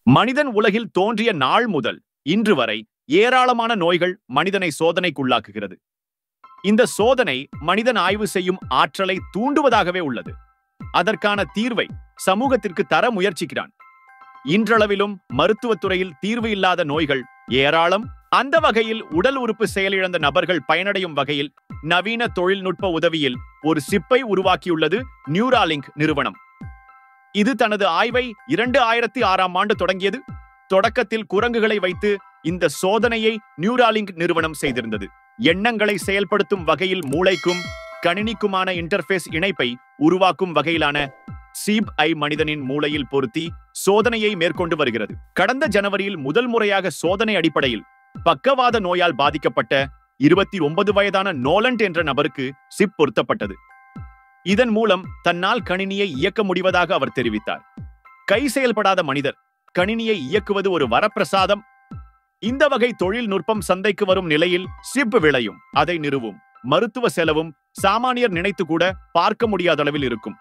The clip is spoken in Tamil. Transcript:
மனிதன் உலகில் தோன்றிய நாள் முதல் இன்று வரை ஏராளமான நோய்கள் மனிதனை சோதனைக்குள்ளாக்குகிறது. இந்த சோதனை மனிதன் ஆய்வு செய்யும் ஆற்றலை தூண்டுவதாகவே உள்ளது. அதற்கான தீர்வை சமூகத்திற்கு தர முயற்சிக்கிறான். இன்றளவிலும் மருத்துவத்துறையில் தீர்வு இல்லாத நோய்கள் ஏராளம். அந்த வகையில் உடல் உறுப்பு செயலிழந்த நபர்கள் பயனடையும் வகையில் நவீன தொழில்நுட்ப உதவியில் ஒரு சிப்பை உருவாக்கியுள்ளது நியூராலிங்க் நிறுவனம். இது தனது ஆய்வை 2006ஆம் ஆண்டு தொடங்கியது. தொடக்கத்தில் குரங்குகளை வைத்து இந்த சோதனையை நியூராலிங்க் நிறுவனம் செய்திருந்தது. எண்ணங்களை செயல்படுத்தும் வகையில் மூளைக்கும் கணினிக்குமான இன்டர்ஃபேஸ் இணைப்பை உருவாக்கும் வகையிலான சிப்-ஐ மனிதனின் மூளையில் பொருத்தி சோதனையை மேற்கொண்டு வருகிறது. கடந்த ஜனவரியில் முதல் முறையாக சோதனை அடிப்படையில் பக்கவாத நோயால் பாதிக்கப்பட்ட 29 வயதான நோலண்ட் என்ற நபருக்கு சிப் பொருத்தப்பட்டது. இதன் மூலம் தன்னால் கணினியை இயக்க முடிவதாக அவர் தெரிவித்தார். கை செயல்படாத மனிதர் கணினியை இயக்குவது ஒரு வரப்பிரசாதம். இந்த வகை தொழில்நுட்பம் சந்தைக்கு வரும் நிலையில் சிப் விளையும், அதை நிறுவும் மருத்துவ செலவும் சாமானியர் நினைத்து கூட பார்க்க முடியாத அளவில் இருக்கும்.